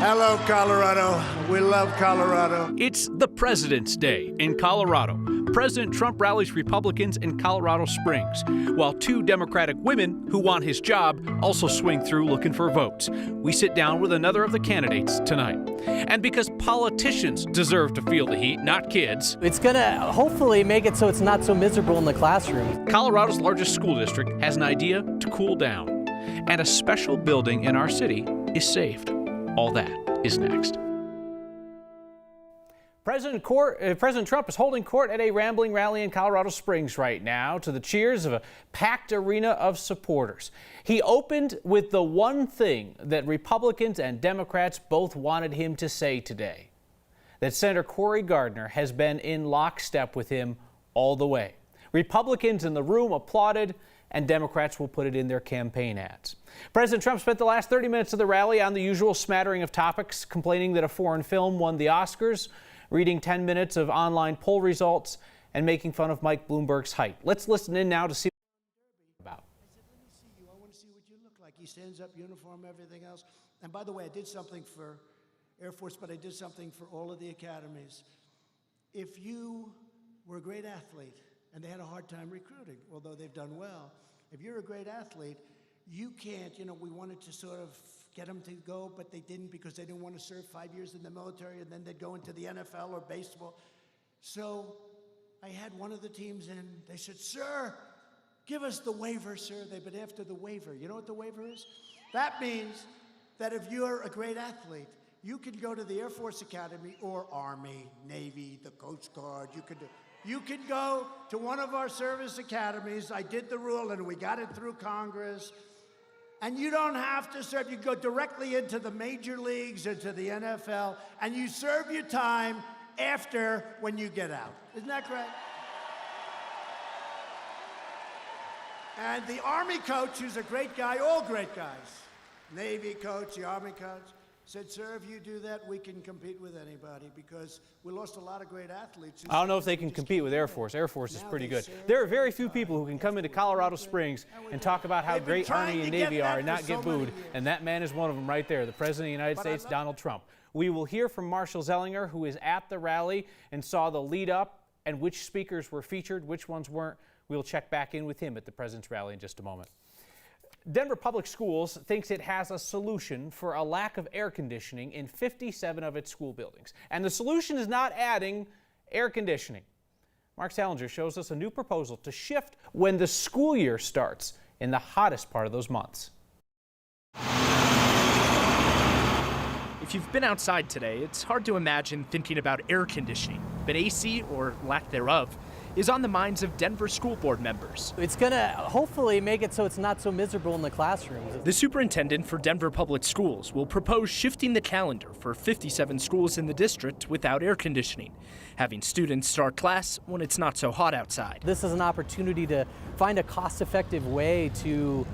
Hello, Colorado. We love Colorado. It's the President's Day in Colorado. President Trump rallies Republicans in Colorado Springs, while two Democratic women who want his job also swing through looking for votes. We sit down with another of the candidates tonight. And because politicians deserve to feel the heat, not kids. It's going to hopefully make it so it's not so miserable in the classroom. Colorado's largest school district has an idea to cool down. And a special building in our city is saved. All that is next. President Trump is holding court at a rambling rally in Colorado Springs right now to the cheers of a packed arena of supporters. He opened with the one thing that Republicans and Democrats both wanted him to say today, that Senator Cory Gardner has been in lockstep with him all the way. Republicans in the room applauded, and Democrats will put it in their campaign ads. President Trump spent the last 30 minutes of the rally on the usual smattering of topics, complaining that a foreign film won the Oscars, reading 10 minutes of online poll results, and making fun of Mike Bloomberg's height. Let's listen in now to see what about. I said, let me see you. I want to see what you look like. He stands up, uniform, everything else. And by the way, I did something for Air Force, but I did something for all of the academies. If you were a great athlete, and they had a hard time recruiting, although they've done well. If you're a great athlete, you can't, we wanted to sort of get them to go, but they didn't because they didn't want to serve 5 years in the military and then they'd go into the NFL or baseball. So I had one of the teams in, they said, sir, give us the waiver, sir. They've been after the waiver. You know what the waiver is? That means that if you're a great athlete, you can go to the Air Force Academy or Army, Navy, the Coast Guard. You can go to one of our service academies. I did the rule, and we got it through Congress. And you don't have to serve. You go directly into the major leagues, into the NFL, and you serve your time after when you get out. Isn't that great? And the Army coach, who's a great guy, all great guys, Navy coach, the Army coach, said, sir, if you do that, we can compete with anybody because we lost a lot of great athletes. I don't know if they can compete with Air Force. Air Force is pretty good. There are very few people who can come into Colorado Springs and talk about how great Army and Navy are and not get booed, and that man is one of them right there, the President of the United States, Donald Trump. We will hear from Marshall Zellinger, who is at the rally and saw the lead up and which speakers were featured, which ones weren't. We'll check back in with him at the President's rally in just a moment. Denver Public Schools thinks it has a solution for a lack of air conditioning in 57 of its school buildings. And the solution is not adding air conditioning. Mark Salinger shows us a new proposal to shift when the school year starts in the hottest part of those months. If you've been outside today, it's hard to imagine thinking about air conditioning, but AC, or lack thereof, is on the minds of Denver school board members. It's going to hopefully make it so it's not so miserable in the classrooms. The superintendent for Denver Public Schools will propose shifting the calendar for 57 schools in the district without air conditioning, having students start class when it's not so hot outside. This is an opportunity to find a cost-effective way to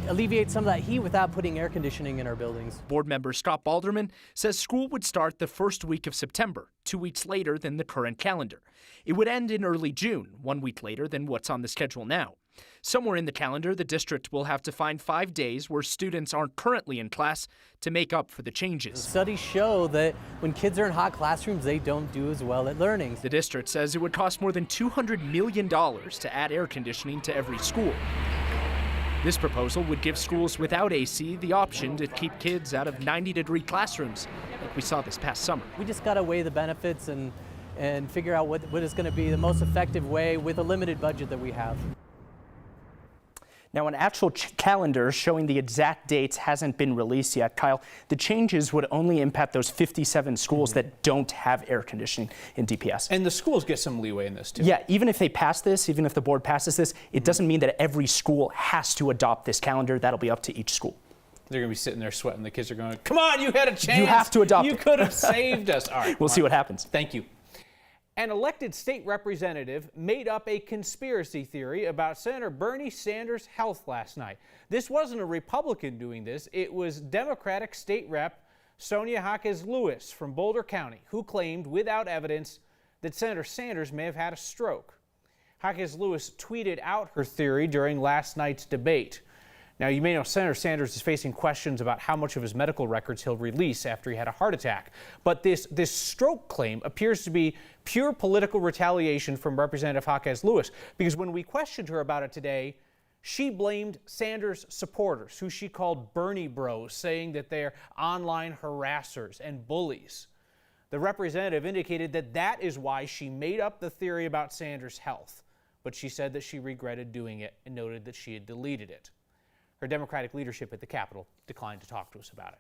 alleviate some of that heat without putting air conditioning in our buildings. Board member Scott Balderman says school would start the first week of September, 2 weeks later than the current calendar. It would end in early June, 1 week later than what's on the schedule now. Somewhere in the calendar, the district will have to find 5 days where students aren't currently in class to make up for the changes. Studies show that when kids are in hot classrooms, they don't do as well at learning. The district says it would cost more than $200 million to add air conditioning to every school. This proposal would give schools without AC the option to keep kids out of 90-degree classrooms, like we saw this past summer. We just got to weigh the benefits and figure out what is going to be the most effective way with a limited budget that we have. Now, an actual calendar showing the exact dates hasn't been released yet. Kyle, the changes would only impact those 57 schools that don't have air conditioning in DPS. And the schools get some leeway in this, too. Yeah, even if they pass this, even if the board passes this, it doesn't mean that every school has to adopt this calendar. That'll be up to each school. They're going to be sitting there sweating. The kids are going, come on, you had a chance. You have to adopt it. You could have saved us. All right. We'll see what happens. Thank you. An elected state representative made up a conspiracy theory about Senator Bernie Sanders' health last night. This wasn't a Republican doing this. It was Democratic State Rep Sonia Jaquez-Lewis from Boulder County, who claimed without evidence that Senator Sanders may have had a stroke. Jaquez-Lewis tweeted out her theory during last night's debate. Now, you may know Senator Sanders is facing questions about how much of his medical records he'll release after he had a heart attack. But this stroke claim appears to be pure political retaliation from Representative Jaquez Lewis, because when we questioned her about it today, she blamed Sanders supporters, who she called Bernie bros, saying that they're online harassers and bullies. The representative indicated that that is why she made up the theory about Sanders' health, but she said that she regretted doing it and noted that she had deleted it. Her Democratic leadership at the Capitol declined to talk to us about it.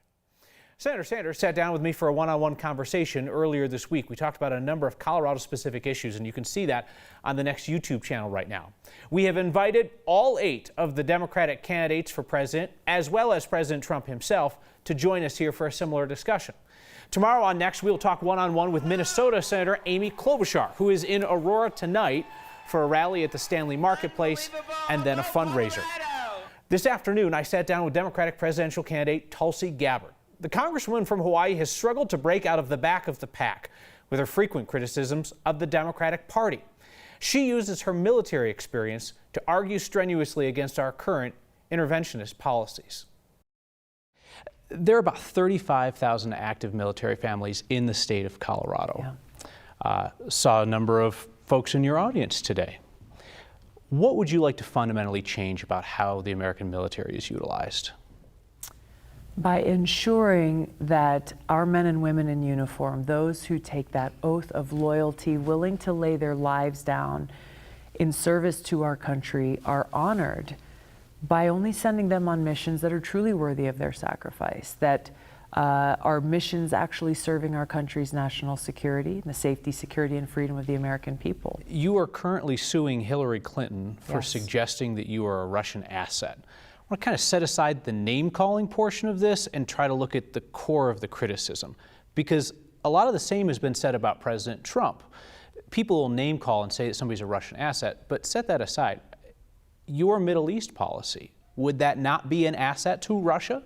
Senator Sanders sat down with me for a one-on-one conversation earlier this week. We talked about a number of Colorado-specific issues, and you can see that on the next YouTube channel right now. We have invited all 8 of the Democratic candidates for president, as well as President Trump himself, to join us here for a similar discussion. Tomorrow on Next, we'll talk one-on-one with Minnesota Senator Amy Klobuchar, who is in Aurora tonight for a rally at the Stanley Marketplace and then a fundraiser. This afternoon, I sat down with Democratic presidential candidate Tulsi Gabbard. The Congresswoman from Hawaii has struggled to break out of the back of the pack with her frequent criticisms of the Democratic Party. She uses her military experience to argue strenuously against our current interventionist policies. There are about 35,000 active military families in the state of Colorado. Yeah. Saw a number of folks in your audience today. What would you like to fundamentally change about how the American military is utilized? By ensuring that our men and women in uniform, those who take that oath of loyalty, willing to lay their lives down in service to our country, are honored by only sending them on missions that are truly worthy of their sacrifice, that are missions actually serving our country's national security, the safety, security, and freedom of the American people. You are currently suing Hillary Clinton for suggesting that you are a Russian asset. I want to kind of set aside the name-calling portion of this and try to look at the core of the criticism, because a lot of the same has been said about President Trump. People will name-call and say that somebody's a Russian asset, but set that aside. Your Middle East policy, would that not be an asset to Russia?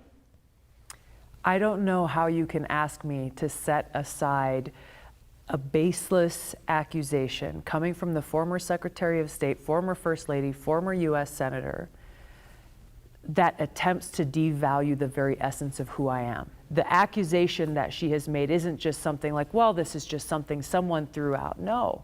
I don't know how you can ask me to set aside a baseless accusation coming from the former Secretary of State, former First Lady, former U.S. Senator, that attempts to devalue the very essence of who I am. The accusation that she has made isn't just something like, well, this is just something someone threw out. No,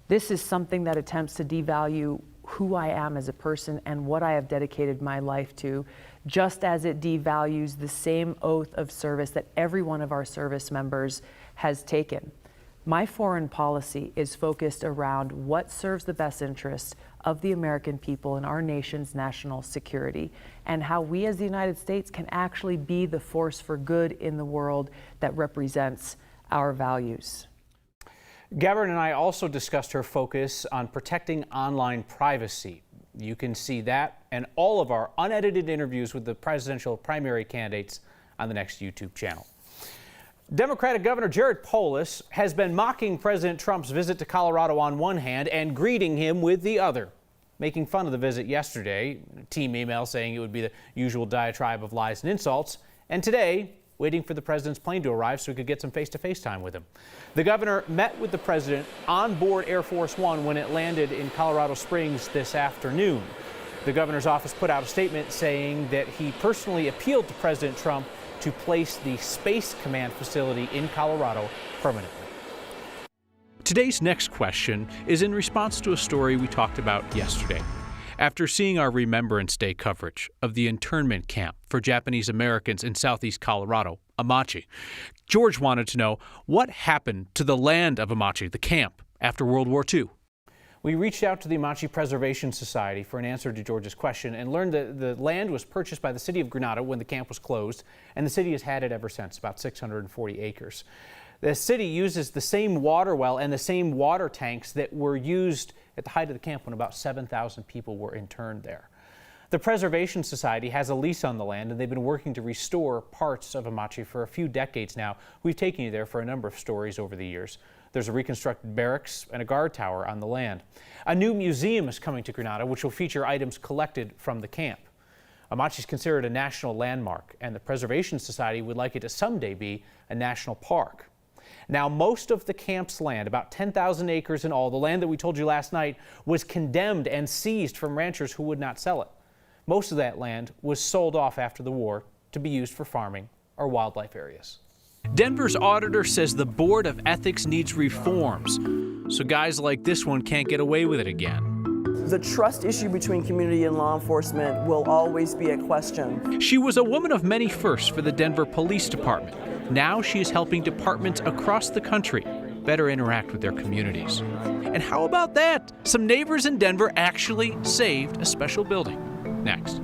this is something that attempts to devalue who I am as a person and what I have dedicated my life to, just as it devalues the same oath of service that every one of our service members has taken. My foreign policy is focused around what serves the best interests of the American people and our nation's national security, and how we as the United States can actually be the force for good in the world that represents our values. Gabbard and I also discussed her focus on protecting online privacy. You can see that and all of our unedited interviews with the presidential primary candidates on the Next YouTube channel. Democratic Governor Jared Polis has been mocking President Trump's visit to Colorado on one hand and greeting him with the other, making fun of the visit yesterday, a team email saying it would be the usual diatribe of lies and insults, and today waiting for the president's plane to arrive so he could get some face-to-face time with him. The governor met with the president on board Air Force One when it landed in Colorado Springs this afternoon. The governor's office put out a statement saying that he personally appealed to President Trump to place the Space Command facility in Colorado permanently. Today's next question is in response to a story we talked about yesterday. After seeing our Remembrance Day coverage of the internment camp for Japanese Americans in southeast Colorado, Amachi, George wanted to know what happened to the land of Amachi, the camp, after World War II. We reached out to the Amachi Preservation Society for an answer to George's question and learned that the land was purchased by the city of Granada when the camp was closed, and the city has had it ever since, about 640 acres. The city uses the same water well and the same water tanks that were used at the height of the camp when about 7,000 people were interned there. The Preservation Society has a lease on the land, and they've been working to restore parts of Amachi for a few decades now. We've taken you there for a number of stories over the years. There's a reconstructed barracks and a guard tower on the land. A new museum is coming to Granada, which will feature items collected from the camp. Amachi is considered a national landmark, and the Preservation Society would like it to someday be a national park. Now, most of the camp's land, about 10,000 acres in all, the land that we told you last night, was condemned and seized from ranchers who would not sell it. Most of that land was sold off after the war to be used for farming or wildlife areas. Denver's auditor says the Board of Ethics needs reforms, so guys like this one can't get away with it again. The trust issue between community and law enforcement will always be a question. She was a woman of many firsts for the Denver Police Department. Now she is helping departments across the country better interact with their communities. And how about that? Some neighbors in Denver actually saved a special building. Next.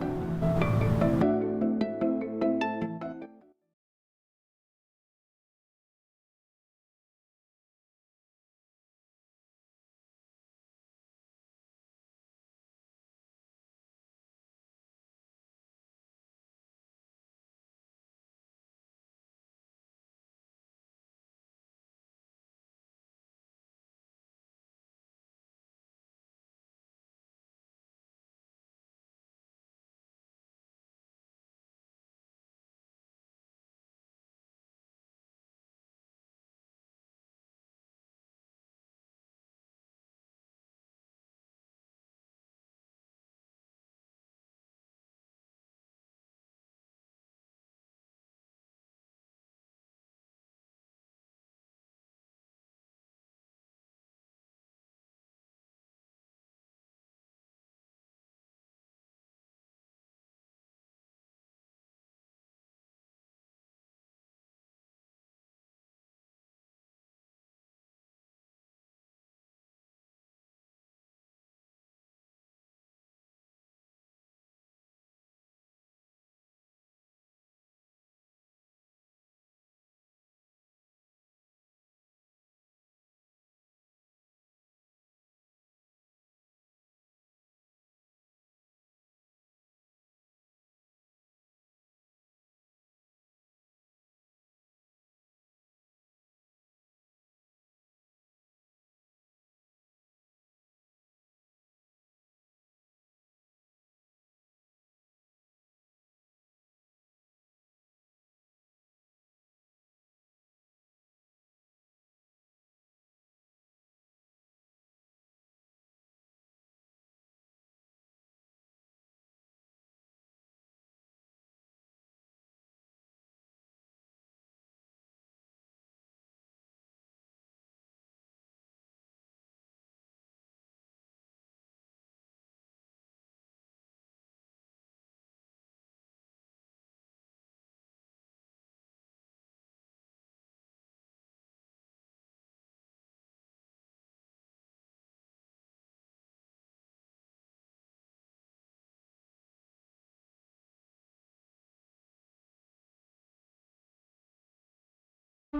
Oh,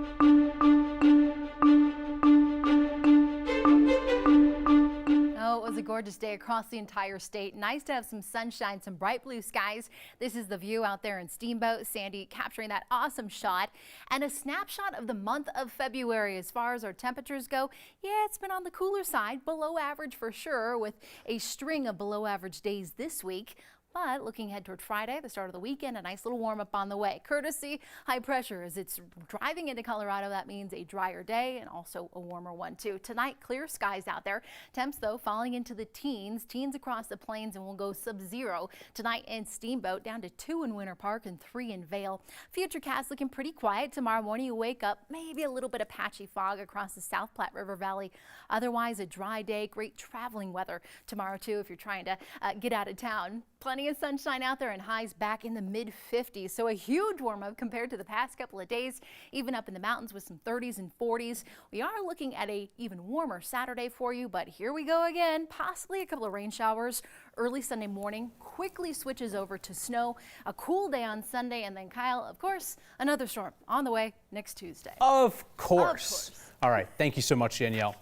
it was a gorgeous day across the entire state. Nice to have some sunshine, some bright blue skies. This is the view out there in Steamboat. Sandy capturing that awesome shot. And a snapshot of the month of February as far as our temperatures go. Yeah, it's been on the cooler side, below average for sure, with a string of below average days this week. But looking ahead toward Friday, the start of the weekend, a nice little warm up on the way. Courtesy high pressure as it's driving into Colorado. That means a drier day and also a warmer one too. Tonight, clear skies out there. Temps though falling into the teens across the plains, and will go sub-zero tonight in Steamboat, down to 2 in Winter Park and 3 in Vail. Futurecast looking pretty quiet. Tomorrow morning you wake up, maybe a little bit of patchy fog across the South Platte River Valley. Otherwise a dry day, great traveling weather tomorrow too if you're trying to get out of town. Plenty of sunshine out there and highs back in the mid-50s. So a huge warm up compared to the past couple of days, even up in the mountains with some 30s and 40s. We are looking at a even warmer Saturday for you, but here we go again. Possibly a couple of rain showers early Sunday morning, quickly switches over to snow. A cool day on Sunday, and then Kyle, of course, another storm on the way next Tuesday. Of course. All right. Thank you so much, Danielle.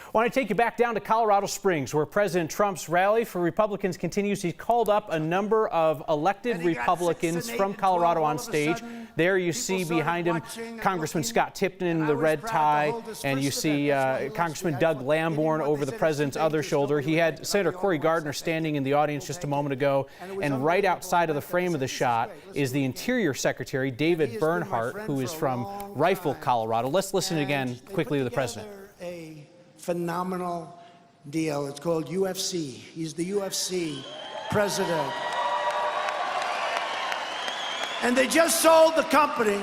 I want to take you back down to Colorado Springs, where President Trump's rally for Republicans continues. He's called up a number of elected Republicans from Colorado on stage. There you see behind him Congressman Scott Tipton in the red tie, and you see Congressman Doug Lamborn over the president's other shoulder. He had Senator Cory Gardner standing in the audience just a moment ago, and right outside of the frame of the shot is the Interior Secretary, David Bernhardt, who is from Rifle, Colorado. Let's listen again quickly to the president. Phenomenal deal. It's called UFC. He's the UFC president. And they just sold the company.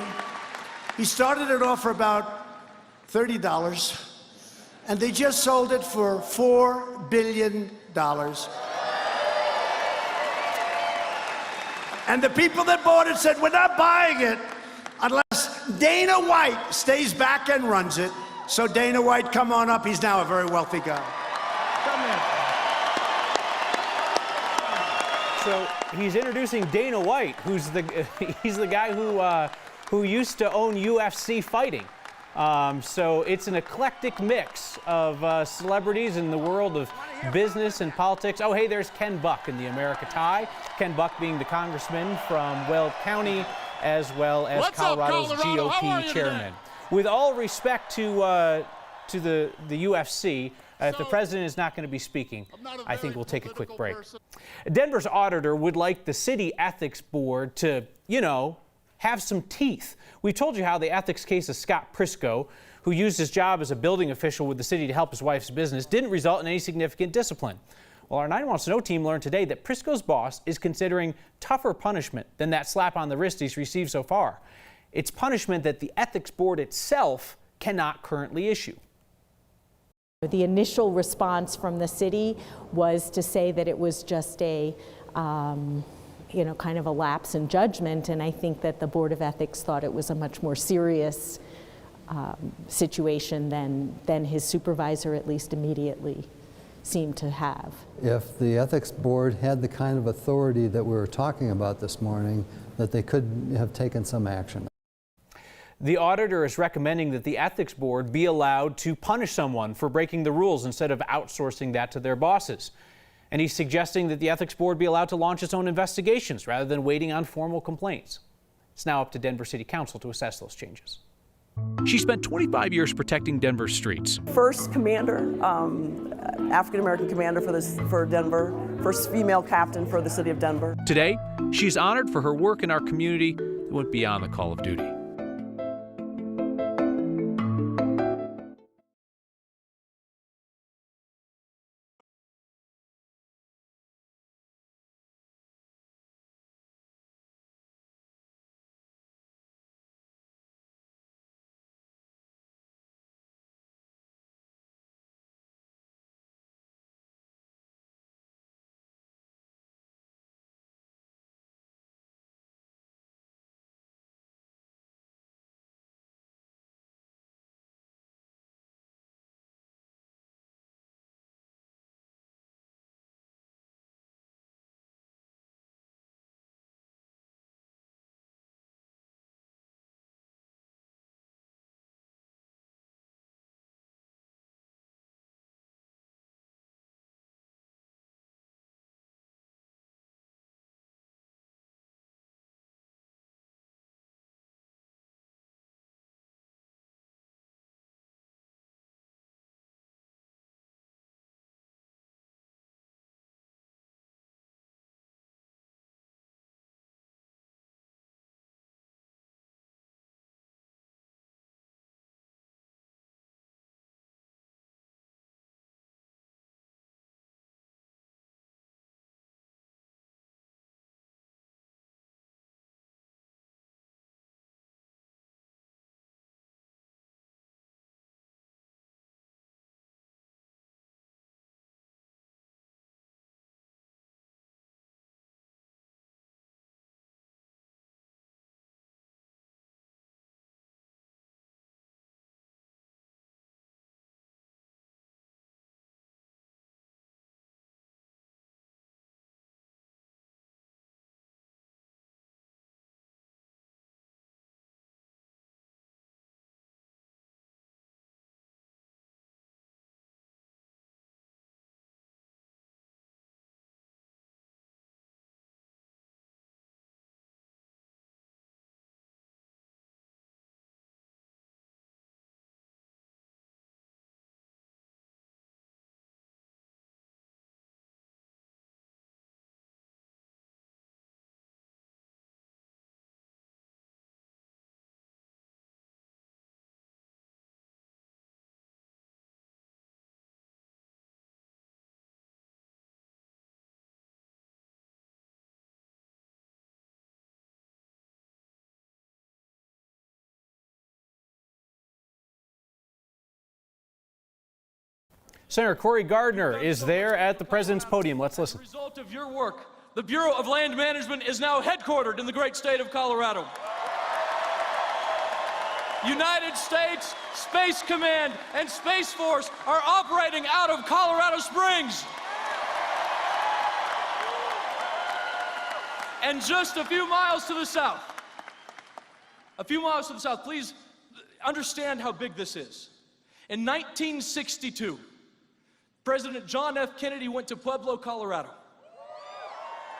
He started it off for about $30, and they just sold it for $4 billion. And the people that bought it said, we're not buying it unless Dana White stays back and runs it. So Dana White, come on up. He's now a very wealthy guy. Come here. So he's introducing Dana White, who's he's the guy who used to own UFC fighting. So it's an eclectic mix of celebrities in the world of business and politics. Oh, hey, there's Ken Buck in the America tie. Ken Buck being the congressman from Weld County, as well as Colorado's GOP chairman. With all respect to the UFC, if the president is not going to be speaking, I think we'll take a quick break. Denver's auditor would like the city ethics board to, have some teeth. We told you how the ethics case of Scott Prisco, who used his job as a building official with the city to help his wife's business, didn't result in any significant discipline. Well, our 911 Snow team learned today that Prisco's boss is considering tougher punishment than that slap on the wrist he's received so far. It's punishment that the ethics board itself cannot currently issue. The initial response from the city was to say that it was just a kind of a lapse in judgment, and I think that the Board of Ethics thought it was a much more serious situation than his supervisor, at least immediately, seemed to have. If the Ethics Board had the kind of authority that we were talking about this morning, that they could have taken some action. The auditor is recommending that the ethics board be allowed to punish someone for breaking the rules instead of outsourcing that to their bosses. And he's suggesting that the ethics board be allowed to launch its own investigations rather than waiting on formal complaints. It's now up to Denver City Council to assess those changes. She spent 25 years protecting Denver's streets. First commander, African-American commander for Denver, first female captain for the city of Denver. Today, she's honored for her work in our community that went beyond the call of duty. Senator Cory Gardner is there at the president's podium. Let's listen. As a result of your work, the Bureau of Land Management is now headquartered in the great state of Colorado. United States Space Command and Space Force are operating out of Colorado Springs. And just a few miles to the south, please understand how big this is. In 1962, President John F. Kennedy went to Pueblo, Colorado,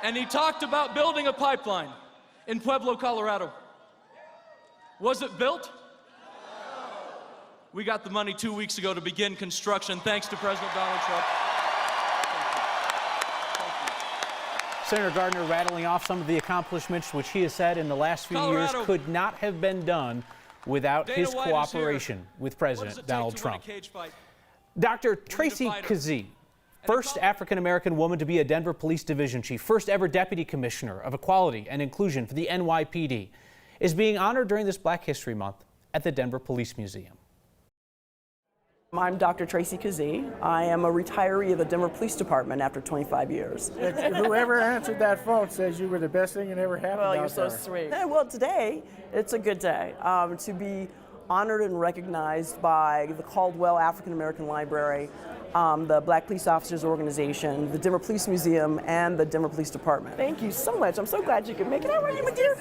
and he talked about building a pipeline in Pueblo, Colorado. Was it built? We got the money 2 weeks ago to begin construction, thanks to President Donald Trump. Senator Gardner rattling off some of the accomplishments which he has said in the last few years could not have been done without his cooperation with President Donald Trump. Dr. Tracy KUSA, first African-American woman to be a Denver Police Division Chief, first ever Deputy Commissioner of Equality and Inclusion for the NYPD, is being honored during this Black History Month at the Denver Police Museum. I'm Dr. Tracy KUSA. I am a retiree of the Denver Police Department after 25 years. Whoever answered that phone says you were the best thing that ever happened out there. Well, you're so sweet. Yeah, well, today, it's a good day to be honored and recognized by the Caldwell African American Library, the Black Police Officers Organization, the Denver Police Museum, and the Denver Police Department. Thank you so much. I'm so glad you could make it. All right, my dear.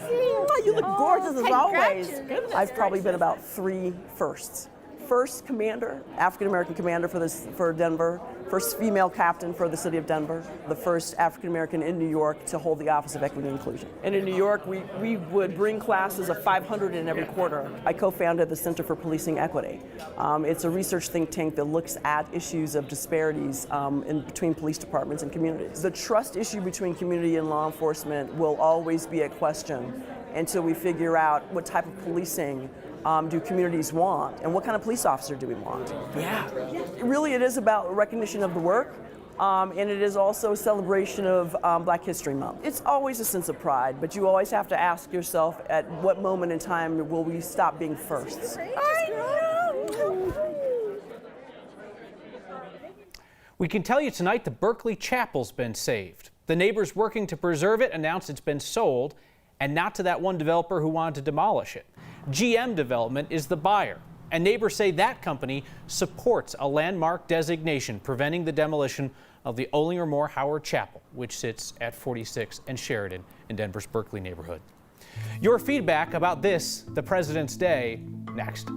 You look gorgeous as always. I've probably been about 3 firsts. First commander, African-American commander for Denver, first female captain for the city of Denver, the first African-American in New York to hold the Office of Equity and Inclusion. And in New York, we would bring classes of 500 in every quarter. I co-founded the Center for Policing Equity. It's a research think tank that looks at issues of disparities in between police departments and communities. The trust issue between community and law enforcement will always be a question until we figure out what type of policing do communities want, and what kind of police officer do we want? Yeah. Really, it is about recognition of the work, and it is also a celebration of Black History Month. It's always a sense of pride, but you always have to ask yourself, at what moment in time will we stop being firsts? We can tell you tonight the Berkeley Chapel's been saved. The neighbors working to preserve it announced it's been sold, and not to that one developer who wanted to demolish it. GM Development is the buyer, and neighbors say that company supports a landmark designation preventing the demolition of the Olinger Moore Howard Chapel, which sits at 46 and Sheridan in Denver's Berkeley neighborhood. Your feedback about this, the President's Day, next.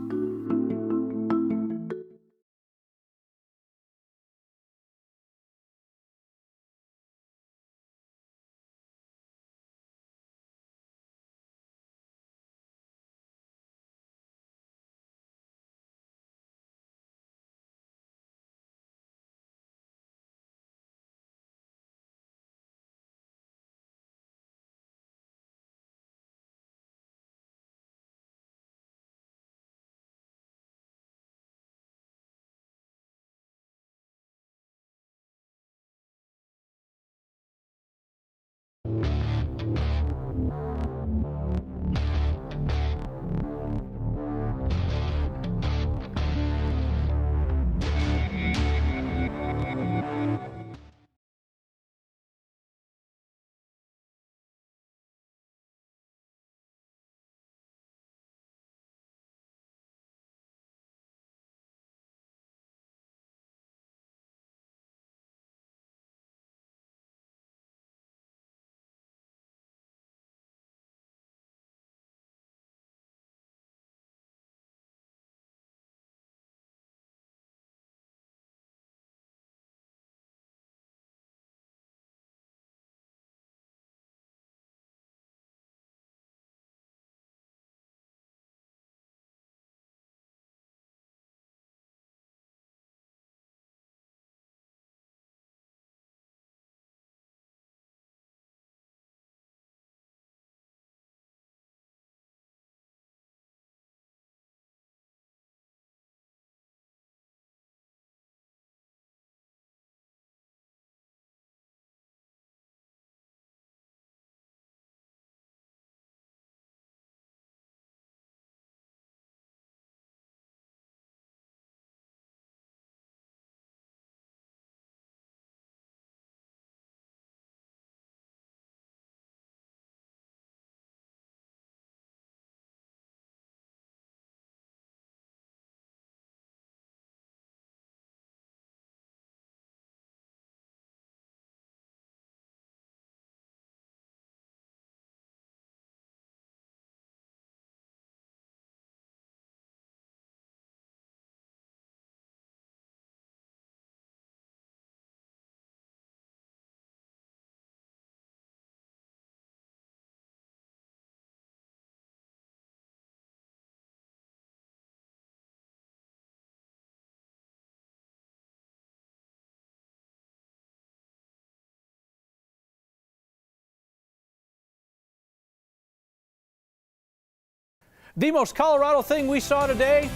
The most Colorado thing we saw today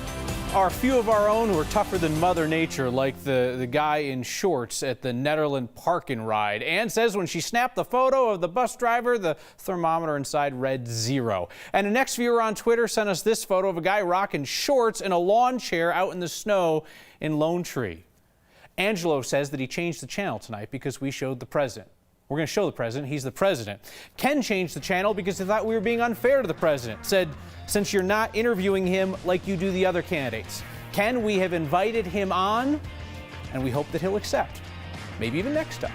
are a few of our own who are tougher than Mother Nature, like the guy in shorts at the Netherland Park and Ride. Ann says when she snapped the photo of the bus driver, the thermometer inside read 0. And the next viewer on Twitter sent us this photo of a guy rocking shorts in a lawn chair out in the snow in Lone Tree. Angelo says that he changed the channel tonight because we showed the president. We're going to show the president. He's the president. Ken changed the channel because he thought we were being unfair to the president. Said, since you're not interviewing him like you do the other candidates. Ken, we have invited him on, and we hope that he'll accept. Maybe even next time.